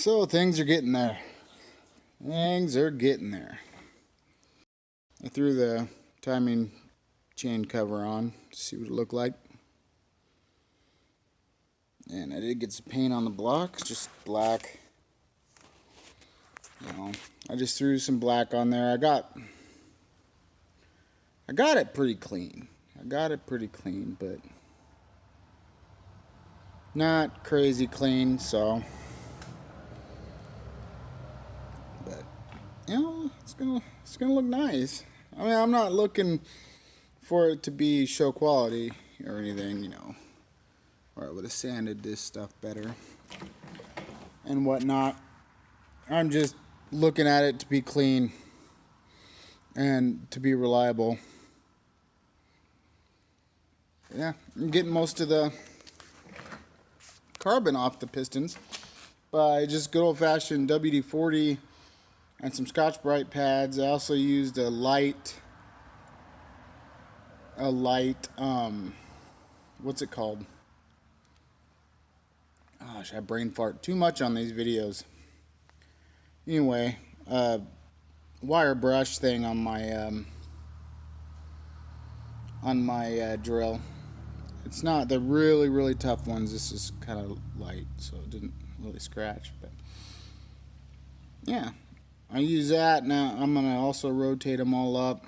So things are getting there. Things are getting there. I threw the timing chain cover on to see what it looked like. And I did get some paint on the blocks, just black. You know, I just threw some black on there. I got it pretty clean. But not crazy clean, so. But you know, it's gonna look nice. I mean, I'm not looking for it to be show quality or anything, you know. Or I would have sanded this stuff better and whatnot. I'm just looking at it to be clean and to be reliable. Yeah, I'm getting most of the carbon off the pistons by just good old-fashioned WD-40 and some Scotch-Brite pads. I also used a light, what's it called? Gosh, I brain fart too much on these videos. Anyway, wire brush thing on my drill. It's not the really tough ones. This is kind of light, so it didn't really scratch. But yeah, I use that. Now I'm gonna also rotate them all up.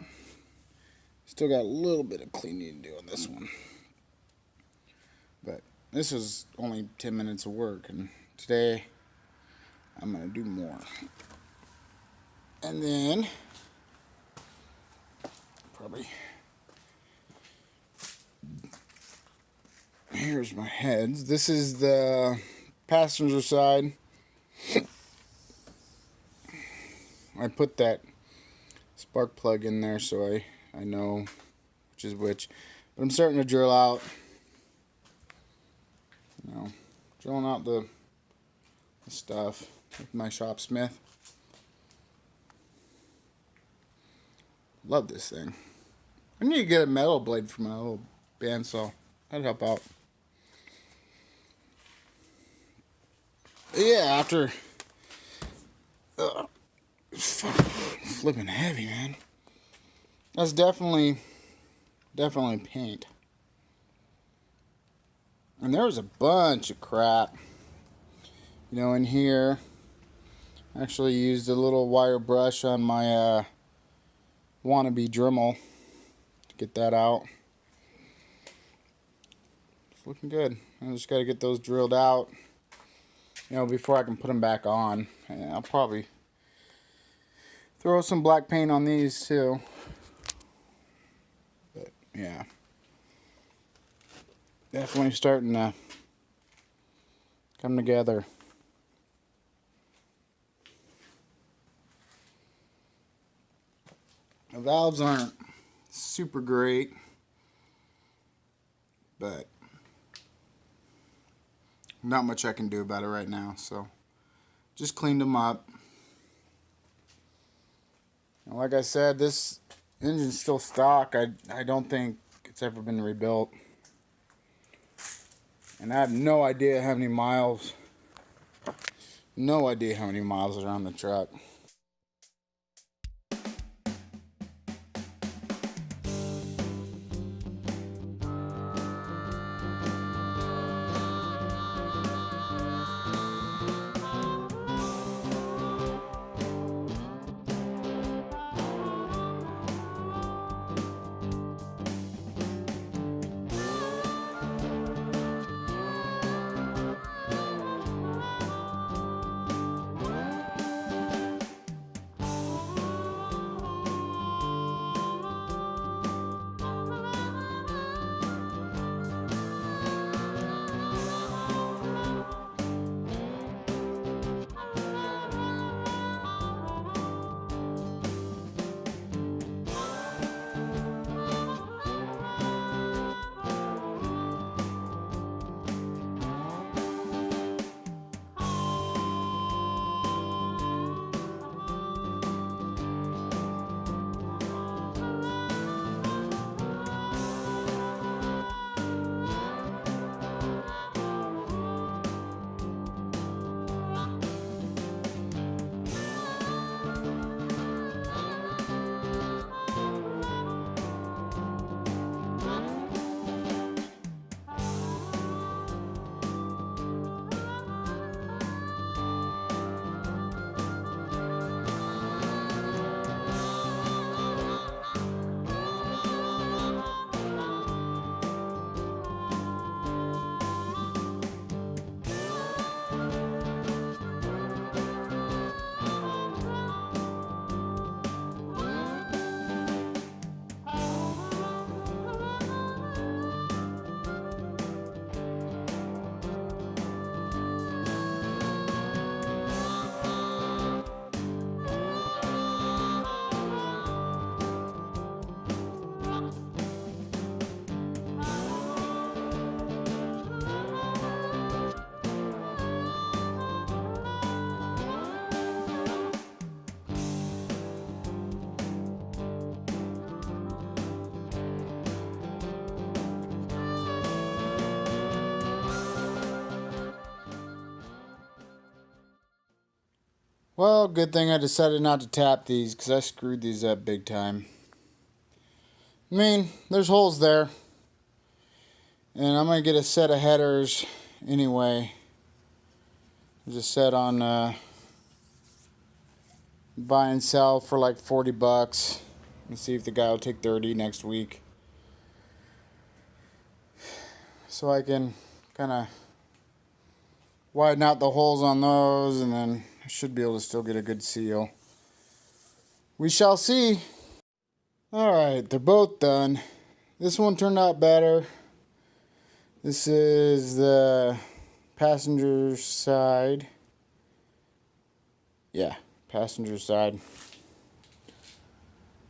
Still got a little bit of cleaning to do on this one, but this was only 10 minutes of work, and today I'm gonna do more. And then probably here's my heads. This is the passenger side. I put that spark plug in there so I know which is which. But I'm starting to drill out. You know, drilling out the stuff with my shop smith. Love this thing. I need to get a metal blade for my little bandsaw. That'd help out. Yeah, after flipping heavy, man. That's definitely paint. And there was a bunch of crap, you know, in here. I actually used a little wire brush on my wannabe Dremel to get that out. It's looking good. I just got to get those drilled out, you know, before I can put them back on. And I'll probably throw some black paint on these too. But yeah, definitely starting to come together. The valves aren't super great, but not much I can do about it right now, so just cleaned them up. And like I said, this engine's still stock. I don't think it's ever been rebuilt. And I have no idea how many miles. No idea how many miles are on the truck. Well, good thing I decided not to tap these because I screwed these up big time. I mean, there's holes there. And I'm going to get a set of headers anyway. There's a set on buy and sell for like $40. Let's see if the guy will take 30 next week. So I can kind of widen out the holes on those, and then I should be able to still get a good seal. We shall see. Alright, they're both done. This one turned out better. This is the passenger side. Yeah, passenger side.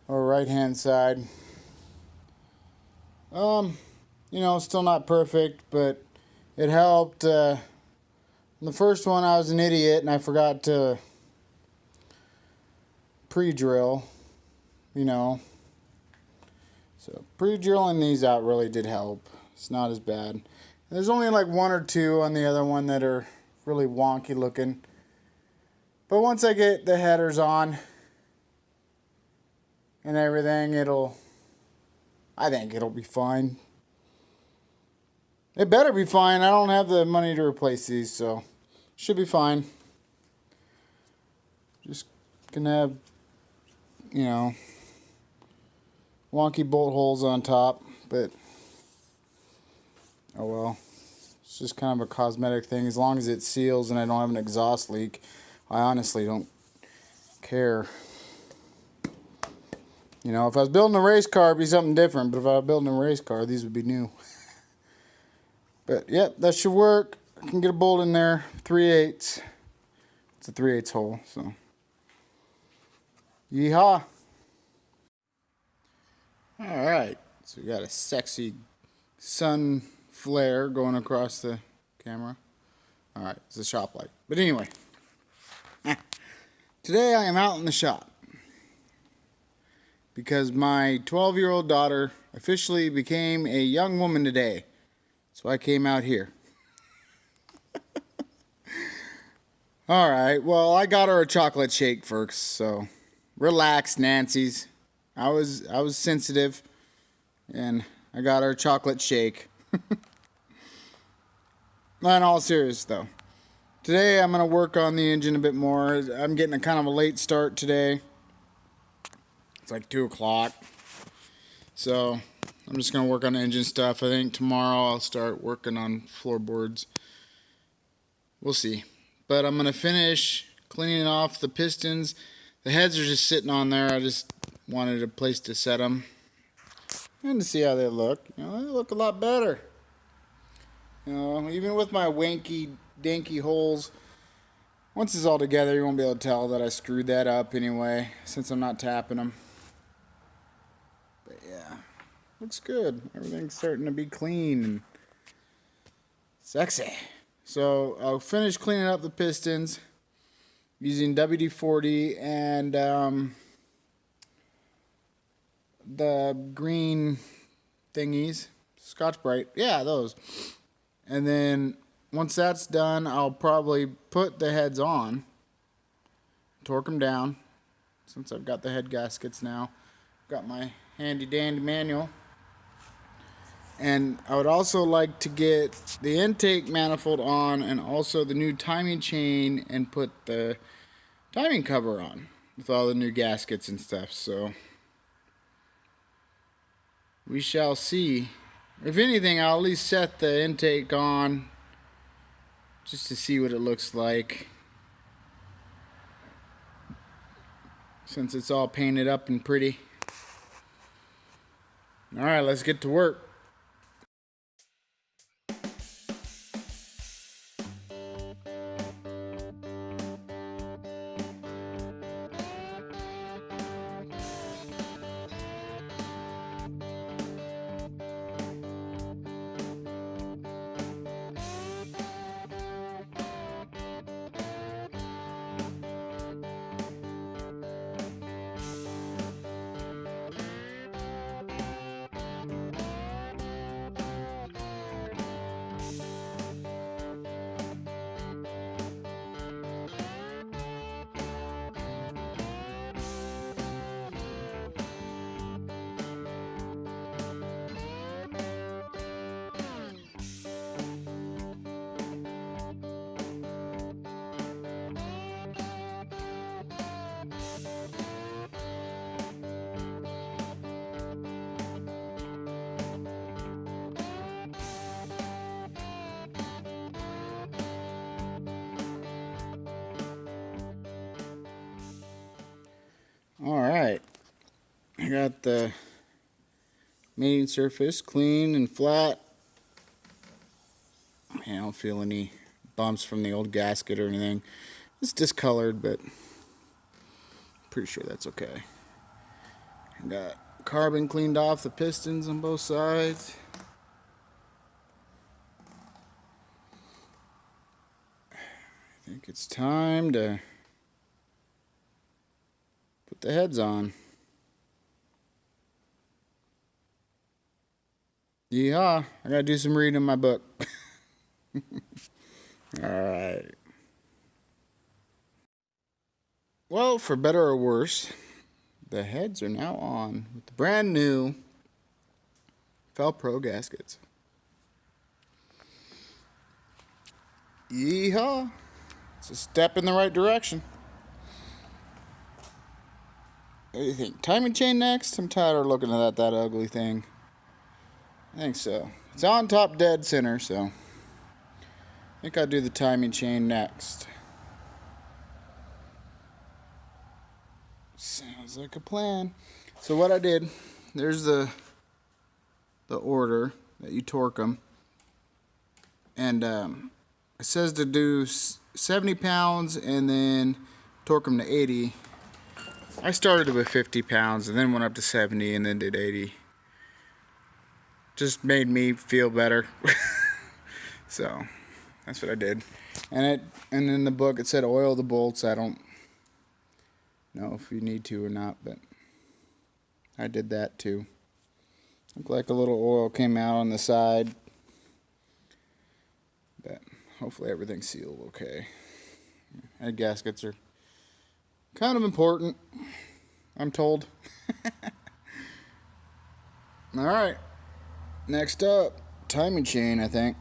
Or right hand side. You know, still not perfect, but it helped. The first one I was an idiot and I forgot to pre-drill, you know. So pre-drilling these out really did help. It's not as bad. There's only like one or two on the other one that are really wonky looking. But once I get the headers on and everything, I think it'll be fine. It better be fine. I don't have the money to replace these, so should be fine. Just gonna have, you know, wonky bolt holes on top, but oh well. It's just kind of a cosmetic thing. As long as it seals and I don't have an exhaust leak, I honestly don't care. You know, if I was building a race car, it'd be something different, but if I was building a race car, these would be new. But yep, that should work. I can get a bolt in there, 3/8. It's a 3/8 hole, so. Yeehaw. Alright, so we got a sexy sun flare going across the camera. Alright, it's a shop light. But anyway, today I am out in the shop because my 12-year-old daughter officially became a young woman today. So I came out here. Alright, well, I got her a chocolate shake first, so relax, Nancy's. I was sensitive, and I got her a chocolate shake. In all seriousness, though, today I'm going to work on the engine a bit more. I'm getting a kind of a late start today. It's like 2 o'clock. So I'm just going to work on the engine stuff. I think tomorrow I'll start working on floorboards. We'll see. But I'm going to finish cleaning off the pistons. The heads are just sitting on there. I just wanted a place to set them and to see how they look. You know, they look a lot better. You know, even with my wanky, danky holes, once it's all together, you won't be able to tell that I screwed that up anyway, since I'm not tapping them. But yeah, looks good. Everything's starting to be clean and sexy. So I'll finish cleaning up the pistons using WD-40 and the green thingies, Scotch-Brite. Yeah, those. And then once that's done, I'll probably put the heads on, torque them down, since I've got the head gaskets now. Got my handy dandy manual. And I would also like to get the intake manifold on and also the new timing chain and put the timing cover on with all the new gaskets and stuff. So we shall see. If anything, I'll at least set the intake on just to see what it looks like, since it's all painted up and pretty. Alright, let's get to work. I got the mating surface clean and flat. I don't feel any bumps from the old gasket or anything. It's discolored, but pretty sure that's okay. I got carbon cleaned off the pistons on both sides. I think it's time to put the heads on. Yeehaw, I gotta do some reading in my book. Alright. Well, for better or worse, the heads are now on with the brand new Pro gaskets. Yeehaw! It's a step in the right direction. What do you think? Timing chain next? I'm tired of looking at that ugly thing. I think so. It's on top dead center, so I think I'll do the timing chain next. Sounds like a plan. So what I did, there's the order that you torque them, and it says to do 70 pounds and then torque them to 80. I started with 50 pounds and then went up to 70 and then did 80. Just made me feel better. So that's what I did. And in the book it said oil the bolts. I don't know if you need to or not, but I did that too. Looked like a little oil came out on the side, but hopefully everything's sealed okay. And gaskets are kind of important, I'm told. Alright, next up, timing chain, I think.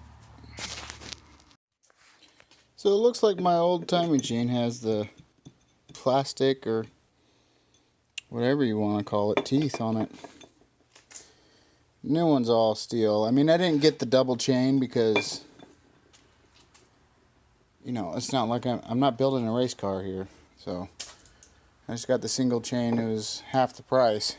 So it looks like my old timing chain has the plastic or whatever you want to call it, teeth on it. New one's all steel. I mean, I didn't get the double chain because, you know, it's not like I'm not building a race car here. So I just got the single chain. It was half the price.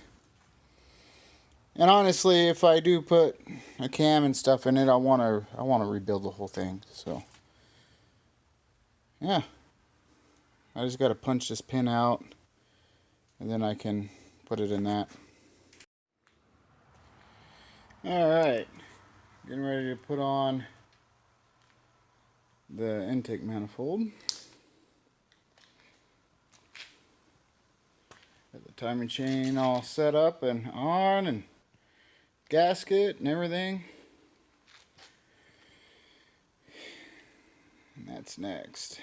And honestly, if I do put a cam and stuff in it, I want to rebuild the whole thing. So yeah, I just got to punch this pin out, and then I can put it in that. Alright, getting ready to put on the intake manifold. Got the timing chain all set up and on, and gasket and everything. And that's next.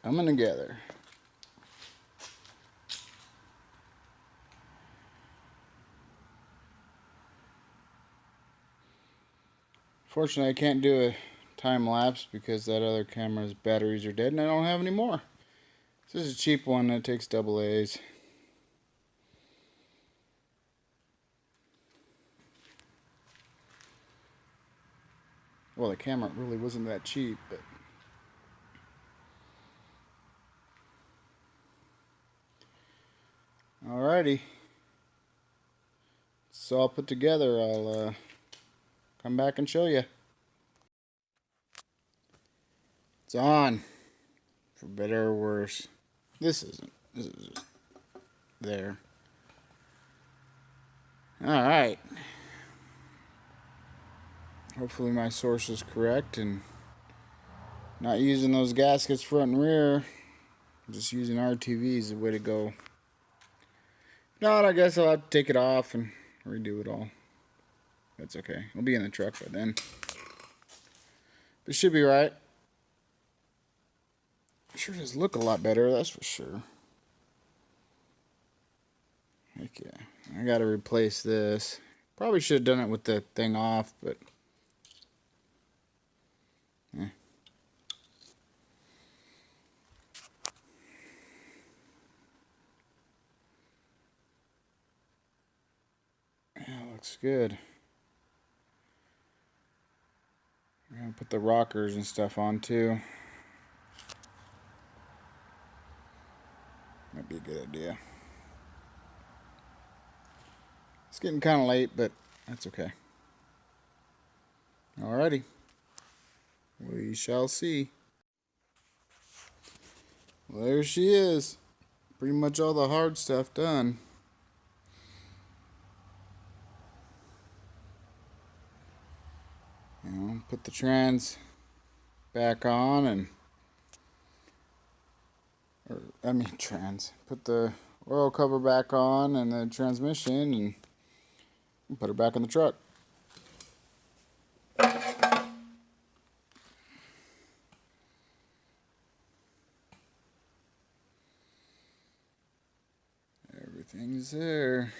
Coming together. Fortunately, I can't do a time lapse because that other camera's batteries are dead and I don't have any more. This is a cheap one that takes double A's. Well, the camera really wasn't that cheap, but alrighty. It's all put together. I'll come back and show you. It's on, for better or worse. This isn't. This is just there. Alright. Hopefully my source is correct and not using those gaskets front and rear. Just using RTV is the way to go. If not, I guess I'll have to take it off and redo it all. That's okay. It'll be in the truck by then. But it should be right. It sure does look a lot better, that's for sure. Heck yeah. I gotta replace this. Probably should have done it with the thing off, but yeah, looks good. I'm gonna put the rockers and stuff on too. Might be a good good idea. It's getting kind of late, but that's okay. Alrighty. We shall see. Well, there she is. Pretty much all the hard stuff done. You know, put the trans back on and put the oil cover back on and the transmission and put her back in the truck. Everything's there.